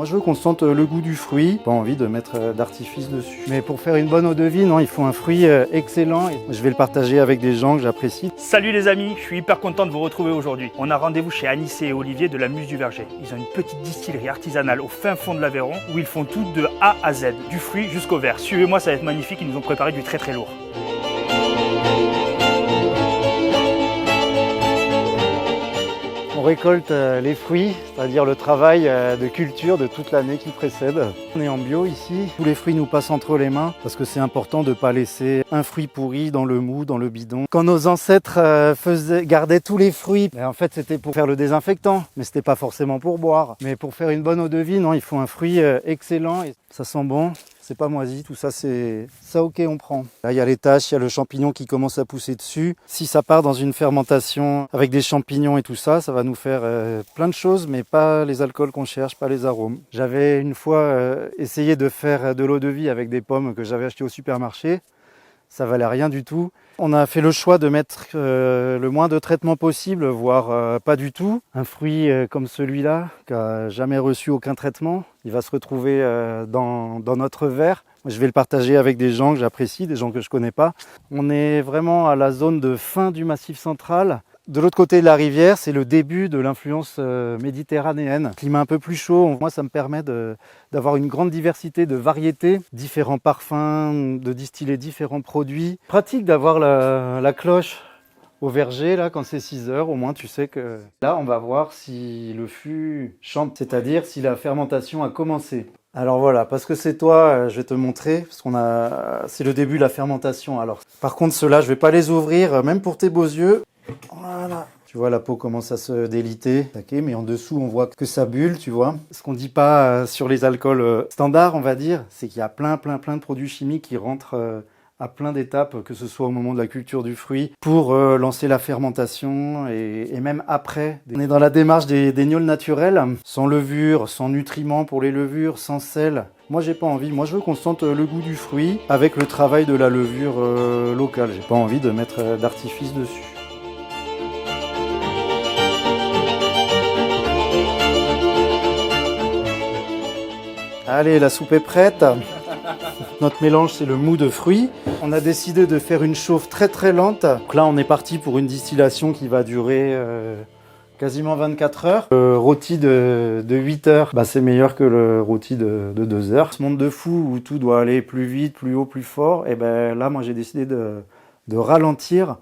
Moi je veux qu'on sente le goût du fruit, pas envie de mettre d'artifice dessus. Mais pour faire une bonne eau-de-vie, non, il faut un fruit excellent et je vais le partager avec des gens que j'apprécie. Salut les amis, je suis hyper content de vous retrouver aujourd'hui. On a rendez-vous chez Anissé et Olivier de la Muse du Verger. Ils ont une petite distillerie artisanale au fin fond de l'Aveyron où ils font tout de A à Z, du fruit jusqu'au verre. Suivez-moi, ça va être magnifique, ils nous ont préparé du très très lourd. On récolte les fruits, c'est-à-dire le travail de culture de toute l'année qui précède. On est en bio ici, tous les fruits nous passent entre les mains parce que c'est important de ne pas laisser un fruit pourri dans le mou, dans le bidon. Quand nos ancêtres gardaient tous les fruits, en fait c'était pour faire le désinfectant, mais c'était pas forcément pour boire. Mais pour faire une bonne eau-de-vie, non, il faut un fruit excellent et ça sent bon. C'est pas moisi, tout ça c'est ça, ok, on prend. Là il y a les taches, il y a le champignon qui commence à pousser dessus. Si ça part dans une fermentation avec des champignons et tout ça, ça va nous faire plein de choses, mais pas les alcools qu'on cherche, pas les arômes. J'avais une fois essayé de faire de l'eau-de-vie avec des pommes que j'avais achetées au supermarché. Ça valait rien du tout. On a fait le choix de mettre le moins de traitement possible, voire pas du tout. Un fruit comme celui-là, qui n'a jamais reçu aucun traitement, il va se retrouver dans notre verre. Je vais le partager avec des gens que j'apprécie, des gens que je connais pas. On est vraiment à la zone de fin du Massif central. De l'autre côté de la rivière, c'est le début de l'influence méditerranéenne. Climat un peu plus chaud, moi ça me permet d'avoir une grande diversité de variétés, différents parfums, de distiller différents produits. Pratique d'avoir la cloche au verger là quand c'est 6 heures, au moins tu sais que là on va voir si le fût chante, c'est-à-dire si la fermentation a commencé. Alors voilà, parce que c'est toi, je vais te montrer, parce c'est le début de la fermentation. Alors, par contre ceux-là, je vais pas les ouvrir, même pour tes beaux yeux. Voilà. Tu vois, la peau commence à se déliter, mais en dessous, on voit que ça bulle, tu vois. Ce qu'on dit pas sur les alcools standards, on va dire, c'est qu'il y a plein de produits chimiques qui rentrent à plein d'étapes, que ce soit au moment de la culture du fruit, pour lancer la fermentation et même après. On est dans la démarche des gnôles naturels, sans levure, sans nutriments pour les levures, sans sel. Moi, j'ai pas envie. Moi, je veux qu'on sente le goût du fruit avec le travail de la levure locale. J'ai pas envie de mettre d'artifice dessus. Allez, la soupe est prête. Notre mélange, c'est le mou de fruits. On a décidé de faire une chauffe très lente. Donc là, on est parti pour une distillation qui va durer quasiment 24 heures. Le rôti de 8 heures, c'est meilleur que le rôti de 2 heures. Ce monde de fou où tout doit aller plus vite, plus haut, plus fort, et là, moi, j'ai décidé de ralentir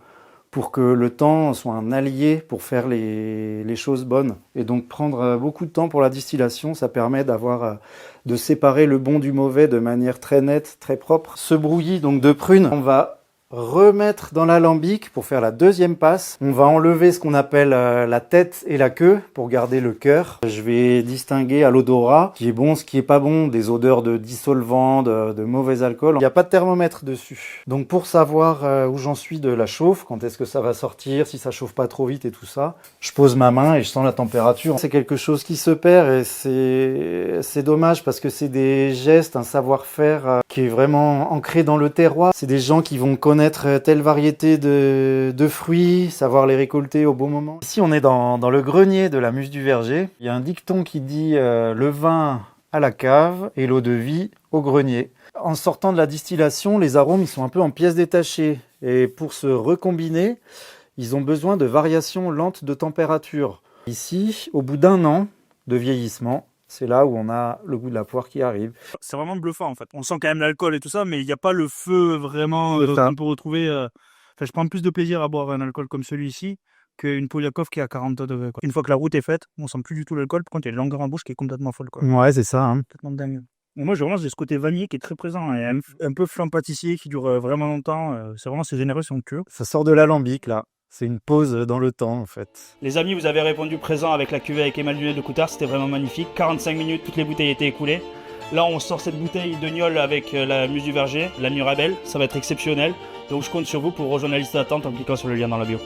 pour que le temps soit un allié pour faire les choses bonnes. Et donc prendre beaucoup de temps pour la distillation, ça permet de séparer le bon du mauvais de manière très nette, très propre. Ce brouillis donc de prunes, on va remettre dans l'alambic pour faire la deuxième passe. On va enlever ce qu'on appelle la tête et la queue pour garder le cœur. Je vais distinguer à l'odorat ce qui est bon, ce qui est pas bon, des odeurs de dissolvants, de mauvais alcool. Il n'y a pas de thermomètre dessus. Donc pour savoir où j'en suis de la chauffe, quand est-ce que ça va sortir, si ça chauffe pas trop vite et tout ça, je pose ma main et je sens la température. C'est quelque chose qui se perd et c'est dommage parce que c'est des gestes, un savoir-faire qui est vraiment ancré dans le terroir. C'est des gens qui vont connaître telle variété de fruits, savoir les récolter au bon moment. Ici, on est dans le grenier de la Muse du Verger. Il y a un dicton qui dit le vin à la cave et l'eau-de-vie au grenier. En sortant de la distillation, les arômes ils sont un peu en pièces détachées. Et pour se recombiner, ils ont besoin de variations lentes de température. Ici, au bout d'1 an de vieillissement, c'est là où on a le goût de la poire qui arrive. C'est vraiment bluffant en fait. On sent quand même l'alcool et tout ça, mais il n'y a pas le feu vraiment qu'on peut retrouver. Je prends plus de plaisir à boire un alcool comme celui-ci qu'une Poliakov qui est à 40 degrés. Une fois que la route est faite, on sent plus du tout l'alcool. Par contre, il y a une longueur en bouche qui est complètement folle. Ouais, c'est ça. Complètement dingue. Moi, j'ai ce côté vanillé qui est très présent. Et un peu flan pâtissier qui dure vraiment longtemps. C'est généreux, c'est onctueux. Ça sort de l'alambic là. C'est une pause dans le temps en fait. Les amis, vous avez répondu présent avec la cuvée avec Emmanuel de Coutard, c'était vraiment magnifique. 45 minutes, toutes les bouteilles étaient écoulées. Là, on sort cette bouteille de gnôle avec la Muse du Verger, la Mirabelle, ça va être exceptionnel. Donc je compte sur vous pour rejoindre la liste d'attente en cliquant sur le lien dans la bio.